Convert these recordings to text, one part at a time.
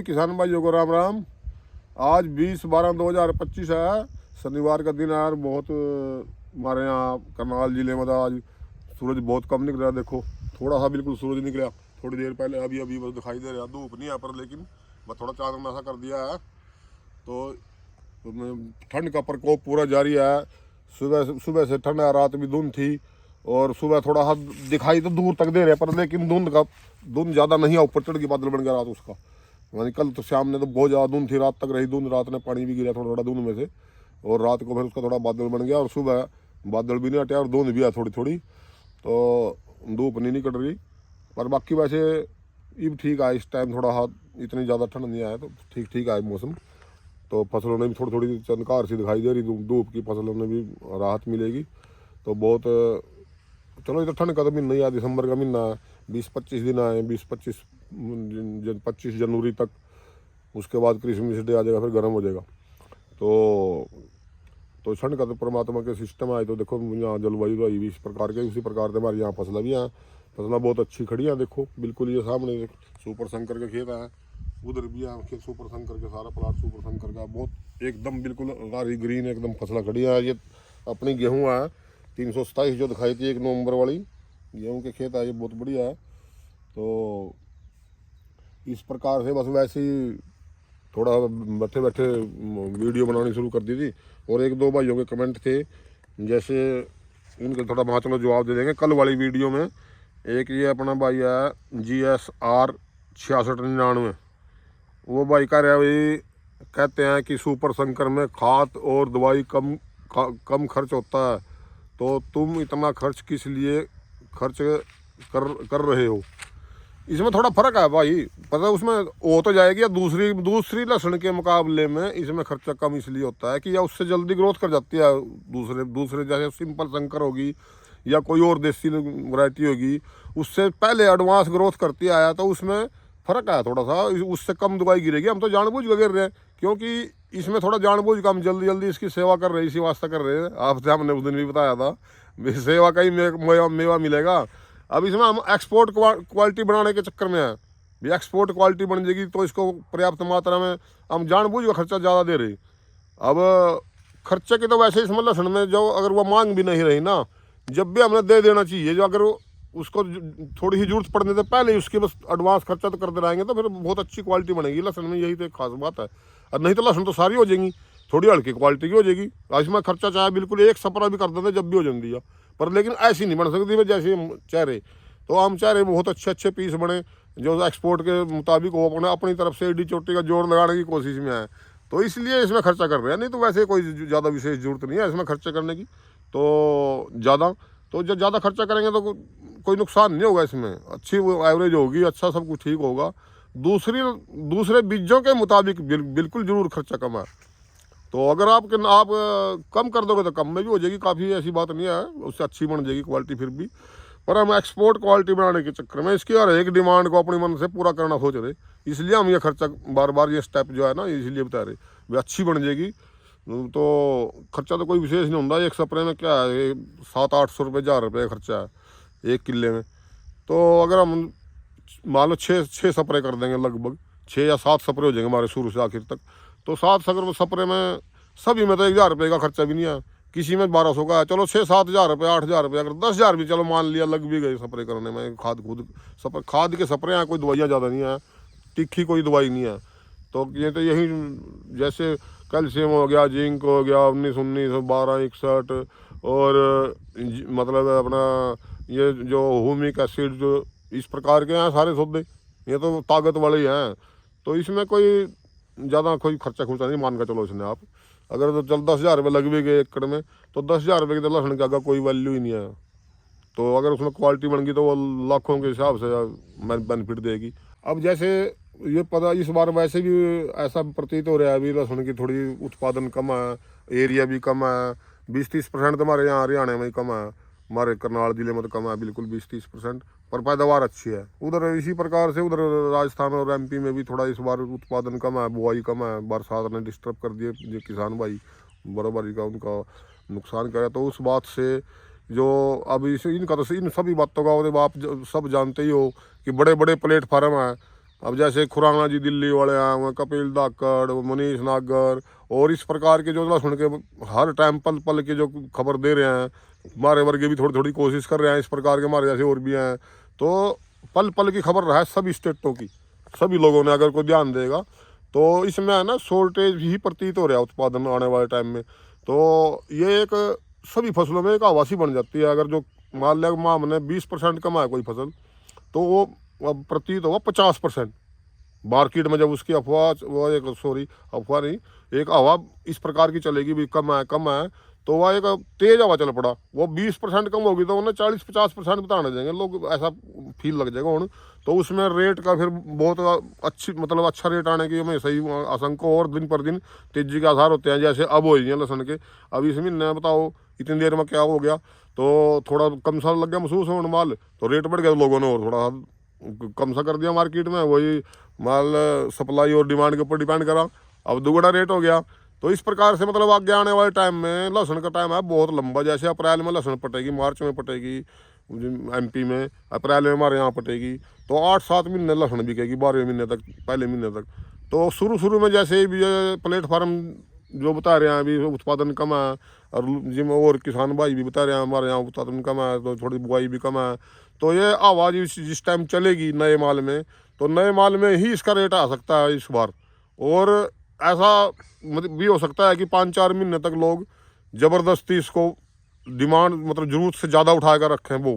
किसान भाइयों को राम राम। आज 20/12/2025 है, शनिवार का दिन है यार। बहुत हमारे यहाँ करनाल जिले में था आज। सूरज बहुत कम निकल रहा, देखो थोड़ा सा बिल्कुल सूरज निकला थोड़ी देर पहले, अभी अभी बस दिखाई दे रहा। धूप नहीं है पर, लेकिन बस थोड़ा चांदना सा कर दिया है। तो ठंड का प्रकोप पूरा जारी है। सुबह सुबह से ठंड है, रात भी धुंध थी और सुबह थोड़ा सा दिखाई तो दूर तक दे रहे पर, लेकिन धुंध ज़्यादा नहीं है, ऊपर चढ़ के बादल बन गया रात उसका। यानी कल तो शाम ने तो बहुत ज़्यादा धुंध थी, रात तक रही धुंध, रात ने पानी भी गिरा थोड़ा थोड़ा धुंध में से, और रात को फिर उसका थोड़ा बादल बन गया और सुबह बादल भी नहीं हटे और धुंध भी है थोड़ी थोड़ी। तो धूप नहीं निकल रही पर बाकी वैसे ये ठीक है। इस टाइम थोड़ा हाथ इतनी ज़्यादा ठंड नहीं आया, तो ठीक ठीक है मौसम। तो फसलों ने भी थोड़ी थोड़ी चमकार सी दिखाई दे रही, धूप की फसलों में भी राहत मिलेगी। तो बहुत चलो, ये तो ठंड का तो महीना ही है, दिसंबर का महीना है, 20-25 दिन आए, 25 जनवरी तक। उसके बाद क्रिसमस डे आ जाएगा, फिर गर्म हो जाएगा। तो ठंड का तो परमात्मा के सिस्टम आए। तो देखो यहाँ जलवायु तो इस प्रकार के, उसी प्रकार से हमारे यहाँ फसलें भी हैं। फसलें बहुत अच्छी खड़ी हैं, देखो बिल्कुल ये सामने सुपर शंकर के खेत हैं, उधर भी है खेत सुपर शंकर के, सारा प्लाट सुपर शंकर का, बहुत एकदम बिल्कुल हरी ग्रीन एकदम फसलें खड़ी हैं। ये अपनी गेहूँ है 327 जो दिखाई थी 1 नवंबर वाली गेहूँ के खेत है, ये बहुत बढ़िया है। तो इस प्रकार से बस वैसे ही थोड़ा बैठे बैठे वीडियो बनानी शुरू कर दी थी। और 1-2 भाइयों के कमेंट थे, जैसे इनके थोड़ा वहाँ चलो जवाब दे देंगे कल वाली वीडियो में। एक ये अपना भाई है GSR 6699, वो भाई कह रहा है, वही कहते हैं कि सुपर शंकर में खाद और दवाई कम खर्च होता है, तो तुम इतना खर्च किस लिए खर्च कर रहे हो। इसमें थोड़ा फर्क है भाई, पता है उसमें हो तो जाएगी या दूसरी लहसुन के मुकाबले में इसमें खर्चा कम इसलिए होता है कि या उससे जल्दी ग्रोथ कर जाती है। दूसरे जैसे सिंपल शंकर होगी या कोई और देसी वैरायटी होगी, उससे पहले एडवांस ग्रोथ करती आया, तो उसमें फ़र्क आया थोड़ा सा, उससे कम दवाई गिरेगी। हम तो जानबूझ के गिर रहे हैं, क्योंकि इसमें थोड़ा जानबूझ के हम जल्दी जल्दी इसकी सेवा कर रहे हैं, इसी वास्ते कर रहे हैं। आपसे हमने उस दिन भी बताया था, सेवा का ही मेवा मिलेगा। अब इसमें हम एक्सपोर्ट क्वालिटी बनाने के चक्कर में हैं भी, एक्सपोर्ट क्वालिटी बन जाएगी तो इसको पर्याप्त मात्रा में हम जानबूझ का खर्चा ज़्यादा दे रहे। अब खर्चे की तो वैसे इसमें लहसुन में जो अगर वो मांग भी नहीं रही ना, जब भी हमने दे देना चाहिए। जो अगर उसको थोड़ी ही जरूरत पड़ने से पहले ही उसकी बस एडवांस खर्चा तो करते रहेंगे, तो फिर बहुत अच्छी क्वालिटी बनेगी लहसुन में, यही तो एक खास बात है। और नहीं तो लहसुन तो सारी हो जाएंगी, थोड़ी हल्की क्वालिटी की हो जाएगी। इसमें खर्चा चाहे बिल्कुल एक सपरा भी कर देते जब भी हो जाती है, पर लेकिन ऐसी नहीं बन सकती जैसे हम चाह रहे। तो हम चाह रहे बहुत अच्छे पीस बने जो एक्सपोर्ट के मुताबिक वो अपनी तरफ से एडी चोटी का जोड़ लगाने की कोशिश में है, तो इसलिए इसमें खर्चा कर रहे हैं। नहीं तो वैसे कोई ज़्यादा विशेष जरूरत नहीं है इसमें खर्चा करने की। तो जब ज़्यादा खर्चा करेंगे तो कोई नुकसान नहीं होगा इसमें, अच्छी एवरेज होगी, अच्छा सब कुछ ठीक होगा। दूसरे बीजों के मुताबिक बिल्कुल ज़रूर खर्चा कम है। तो अगर आप कम कर दोगे तो कम में भी हो जाएगी, काफ़ी ऐसी बात नहीं है, उससे अच्छी बन जाएगी क्वालिटी फिर भी। पर हम एक्सपोर्ट क्वालिटी बनाने के चक्कर में इसकी हर एक डिमांड को अपनी मन से पूरा करना सोच रहे, इसलिए हम ये खर्चा बार बार ये स्टेप जो है ना, इसलिए बता रहे वे अच्छी बन जाएगी। तो खर्चा तो कोई विशेष नहीं होता। एक स्प्रे में क्या है, 700-800 रुपये 1000 रुपये खर्चा है 1 किले में। तो अगर हम मान लो 6 स्प्रे कर देंगे, लगभग 6 या 7 स्प्रे हो जाएंगे हमारे शुरू से आखिर तक, तो 7 स्प्रे में सभी में तो 1000 रुपये का खर्चा भी नहीं है, किसी में 1200 का है। चलो 6-7 हज़ार रुपये, 8 हज़ार रुपये, अगर 10 हज़ार भी चलो मान लिया लग भी गए स्प्रे करने में। खाद के स्प्रे हैं, कोई दवाइयाँ ज़्यादा नहीं है, तिखी कोई दवाई नहीं है। तो ये तो यही जैसे कैल्शियम हो गया, जिंक हो गया, 19-19, 12-61, और मतलब अपना ये जो ह्यूमिक एसिड, जो इस प्रकार के हैं सारे सौदे, ये तो ताकत वाले ही हैं। तो इसमें कोई ज़्यादा कोई खर्चा नहीं मान कर चलो इसने आप। अगर तो चल 10 हज़ार रुपये लग भी गए एकड़ में, तो 10 हज़ार रुपये की तो लहसुन का कोई वैल्यू ही नहीं है। तो अगर उसमें क्वालिटी बन गई तो वो लाखों के हिसाब से बेनिफिट देगी। अब जैसे ये पता इस बार वैसे भी ऐसा प्रतीत हो रहा है, अभी लहसुन की थोड़ी उत्पादन कम है, एरिया भी कम है, 20-30% तो हमारे यहाँ हरियाणा में ही कम है, हमारे करनाल जिले में तो कम है बिल्कुल 20-30%, पर पैदावार अच्छी है। उधर इसी प्रकार से उधर राजस्थान और MP में भी थोड़ा इस बार उत्पादन कम है, बुआई कम है, बरसात ने डिस्टर्ब कर दिए जो किसान भाई बराबरी का उनका नुकसान करे। तो उस बात से जो अब इनका तो इन सभी बातों का आप सब जानते ही हो कि बड़े बड़े प्लेटफार्म हैं, अब जैसे खुराना जी दिल्ली वाले हैं, कपिल धाकड़, मनीष नागर और इस प्रकार के जो लहसुन के हर टाइम पल पल के जो खबर दे रहे हैं, हमारे वर्ग भी थोड़ी थोड़ी कोशिश कर रहे हैं इस प्रकार के, हमारे जैसे और भी हैं। तो पल पल की खबर रहा है सभी स्टेटों की, सभी लोगों ने अगर कोई ध्यान देगा तो इसमें है ना शॉर्टेज ही प्रतीत हो रहा है उत्पादन आने वाले टाइम में। तो ये एक सभी फसलों में एक आवासी बन जाती है। अगर जो मान लिया माह हमने 20% कमा है कोई फसल, तो वो अब प्रतीत होगा 50%। मार्केट में जब उसकी अफवाह, वो एक सॉरी अफवाह नहीं, एक हवा इस प्रकार की चलेगी भी कम है, तो वह एक तेज हवा चल पड़ा, वो 20% कम होगी तो उन्हें 40-50% बताने देंगे लोग, ऐसा फील लग जाएगा उन्हें। तो उसमें रेट का फिर बहुत अच्छी मतलब अच्छा रेट आने की हमें सही आशंका, और दिन पर दिन तेजी के आसार होते हैं। जैसे अब हो हैं लहसुन के, अब इस महीने बताओ इतनी देर में क्या हो गया, तो थोड़ा कम सा लग गया महसूस होने माल, तो रेट बढ़ गया, तो लोगों ने और थोड़ा कम सा कर दिया मार्केट में। वही माल सप्लाई और डिमांड के ऊपर डिपेंड करा, अब दुगना रेट हो गया। तो इस प्रकार से मतलब आगे आने वाले टाइम में लहसुन का टाइम है बहुत लंबा। जैसे अप्रैल में लहसुन पटेगी, मार्च में पटेगी एमपी में, अप्रैल में हमारे यहाँ पटेगी, तो 8-7 महीने लहसुन बिकेगी, 12वें महीने तक, पहले महीने तक। तो शुरू में जैसे भी प्लेटफार्म जो बता रहे हैं अभी उत्पादन कम है, और जिम और किसान भाई भी बता रहे हैं हमारे यहाँ उत्पादन कम है, तो थोड़ी बुआई भी कम है। तो ये आवाज़ जिस टाइम चलेगी नए माल में, तो नए माल में ही इसका रेट आ सकता है इस बार। और ऐसा मतलब भी हो सकता है कि 5-4 महीने तक लोग ज़बरदस्ती इसको डिमांड मतलब ज़रूरत से ज़्यादा उठा कर रखें वो।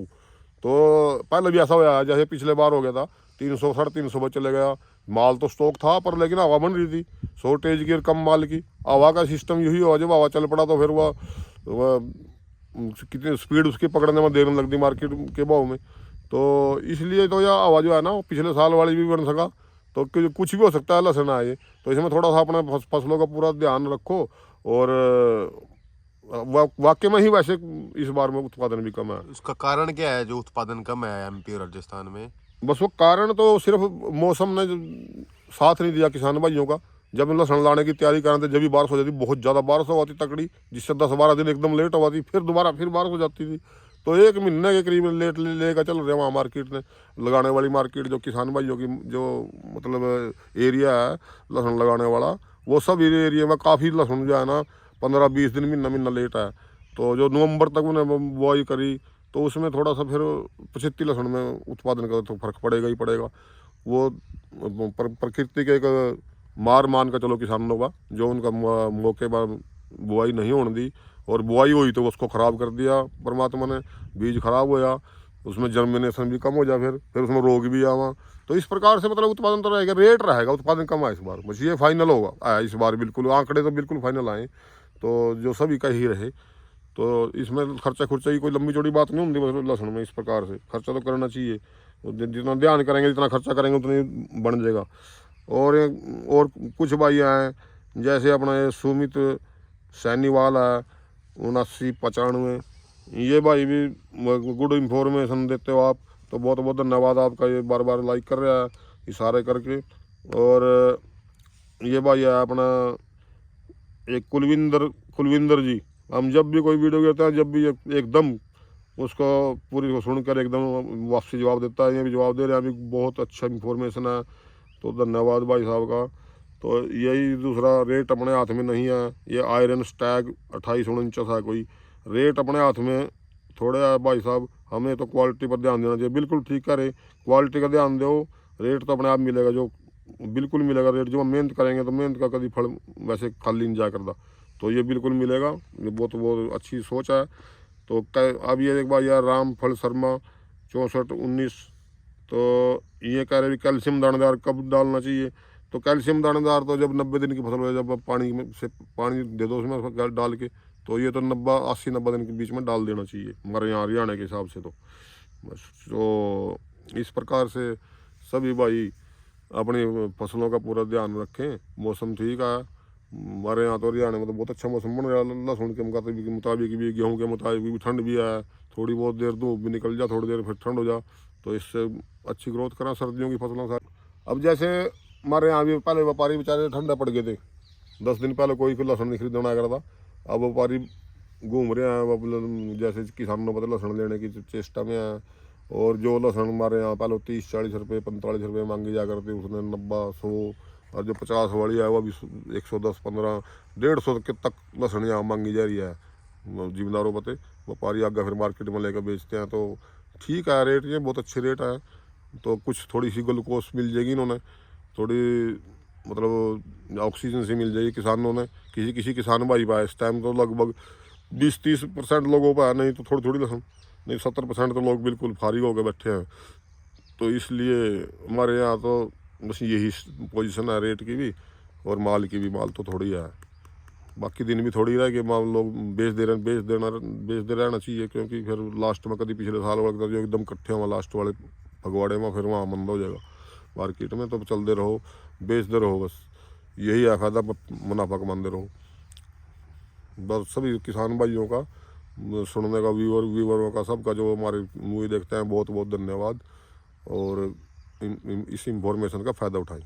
तो पहले भी ऐसा हुआ है, जैसे पिछले बार हो गया था 300-350 पर चले गया माल, तो स्टॉक था पर लेकिन हवा बन रही थी शॉर्टेज की और कम माल की। हवा का सिस्टम यही हुआ, जब हवा चल पड़ा तो फिर वह कितनी स्पीड उसकी पकड़ने में देर लगती मार्केट के भाव में। तो इसलिए तो यह हवा जो है ना पिछले साल वाली भी बन सका, तो कुछ भी हो सकता है लहसुन आए। तो इसमें थोड़ा सा अपने फसलों का पूरा ध्यान रखो। और वाकई में ही वैसे इस बार में उत्पादन भी कम है। उसका कारण क्या है जो उत्पादन कम है एमपी और राजस्थान में? बस वो कारण तो सिर्फ मौसम ने साथ नहीं दिया किसान भाइयों का। जब लहसुन लाने की तैयारी कर रहे थे जब भी बारिश हो जाती, बहुत ज़्यादा बारिश हो जाती तकड़ी, जिससे 10-12 दिन एकदम लेट हो जाती, फिर दोबारा फिर बारिश हो जाती थी। तो 1 महीने के करीब लेट लेकर चल रहे वहाँ मार्केट ने, लगाने वाली मार्केट जो किसान भाइयों की जो मतलब एरिया है लहसुन लगाने वाला, वो सब एरिया में काफ़ी लहसुन जो है ना 15-20 दिन महीना लेट है। तो जो नवंबर तक उन्हें बुआई करी, तो उसमें थोड़ा सा फिर 75 लहसुन में उत्पादन का तो फर्क पड़ेगा ही पड़ेगा। वो प्रकृति के एक मार मान का चलो किसानों का, जो उनका मौके पर बुआई नहीं होने दी, और बुआई हुई तो उसको ख़राब कर दिया परमात्मा ने, बीज खराब होया, उसमें जर्मिनेशन भी कम हो जाए, फिर उसमें रोग भी आवा। तो इस प्रकार से मतलब उत्पादन तो रहेगा, रेट रहेगा, उत्पादन कम है इस बार, बस ये फाइनल होगा आया इस बार, बिल्कुल आंकड़े तो बिल्कुल फाइनल आए, तो जो सभी का ही रहे। तो इसमें खर्चा खुर्चा की कोई लंबी चौड़ी बात नहीं होती, मतलब लहसुन में इस प्रकार से खर्चा तो करना चाहिए, तो जितना ध्यान करेंगे जितना खर्चा करेंगे उतनी बन जाएगा। और कुछ भाई हैं जैसे अपना ये सुमित सैनीवाल है 7995, ये भाई भी गुड इन्फॉर्मेशन देते हो आप, तो बहुत बहुत धन्यवाद आपका, ये बार बार लाइक कर रहा है इशारे करके। और ये भाई है अपना एक कुलविंदर जी, हम जब भी कोई वीडियो करते हैं जब भी एकदम उसको पूरी को सुनकर एकदम वापसी जवाब देता है, ये भी जवाब दे रहे हैं, अभी बहुत अच्छा इन्फॉर्मेशन है, तो धन्यवाद भाई साहब का। तो यही दूसरा रेट अपने हाथ में नहीं है, ये आयरन स्टैग 2849 है कोई, रेट अपने हाथ में थोड़े है भाई साहब, हमें तो क्वालिटी पर ध्यान देना चाहिए। बिल्कुल ठीक करे, क्वालिटी का ध्यान दो, रेट तो अपने आप मिलेगा, जो बिल्कुल मिलेगा रेट, जो हम मेहनत करेंगे तो मेहनत का कभी फल वैसे खाली नहीं जा करता, तो ये बिल्कुल मिलेगा, ये बहुत अच्छी सोच है। तो अब ये एक बार यार रामफल शर्मा 6419, तो ये कह रहे कैल्शियम दानेदार कब डालना चाहिए, तो कैल्शियम दानेदार तो जब 90 दिन की फसल हो, जब पानी में से पानी दे दो उसमें डाल के, तो ये तो 80-90 दिन के बीच में डाल देना चाहिए हमारे यहाँ हरियाणा के हिसाब से। तो बस तो इस प्रकार से सभी भाई अपनी फसलों का पूरा ध्यान रखें। मौसम ठीक है हमारे यहाँ, तो हरियाणा में तो बहुत अच्छा मौसम बन रहा है, लहसुन के मुताबिक भी, गेहूँ के मुताबिक भी, ठंड भी है, थोड़ी बहुत देर धूप भी निकल जा, थोड़ी देर फिर ठंड हो जा, तो इससे अच्छी ग्रोथ करा सर्दियों की फसलों का। अब जैसे हमारे यहाँ भी पहले व्यापारी बेचारे ठंडा पड़ गए थे, 10 दिन पहले कोई लहसुन नहीं खरीदना करता, अब व्यापारी घूम रहे हैं, अब जैसे किसानों पर लहसुन लेने की चेष्टा में है, और जो लहसुन हमारे यहाँ पहले 30-40 रुपये 45 रुपये मांगी जा करती, उसने 90-100, और जो 50 वाली है वो भी 110-15-150 के तक लहसुन यहाँ मांगी जा रही है जिम्मेदारों पते। व्यापारी आगे फिर मार्केट में लेकर बेचते हैं, तो ठीक है रेट, ये बहुत अच्छे रेट है। तो कुछ थोड़ी सी ग्लूकोज मिल जाएगी इन्होंने, थोड़ी मतलब ऑक्सीजन से मिल जाएगी किसानों ने, किसी किसी किसान भाई पाए इस टाइम तो लगभग 20-30% लोगों पर है, नहीं तो थोड़ी थोड़ी लहसुन, नहीं 70% तो लोग बिल्कुल फारिग होकर बैठे हैं। तो इसलिए हमारे यहाँ तो बस यही पोजीशन है रेट की भी और माल की भी। माल तो थोड़ी है, बाकी दिन भी थोड़ी रह कि माल लोग बेच दे रहना चाहिए, क्योंकि फिर लास्ट में कभी पिछले साल वाला जो एकदम इकट्ठे हुआ लास्ट वाले फगवाड़े में, फिर वहाँ मंद हो जाएगा मार्केट में। तो चलते रहो, बेचते रहो, बस यही है फायदा, मुनाफा कमाते रहो। बस सभी किसान भाइयों का सुनने का, व्यूवरों का, सबका जो हमारे मूवी देखते हैं, बहुत बहुत धन्यवाद, और इस इंफॉर्मेशन का फ़ायदा उठाएं।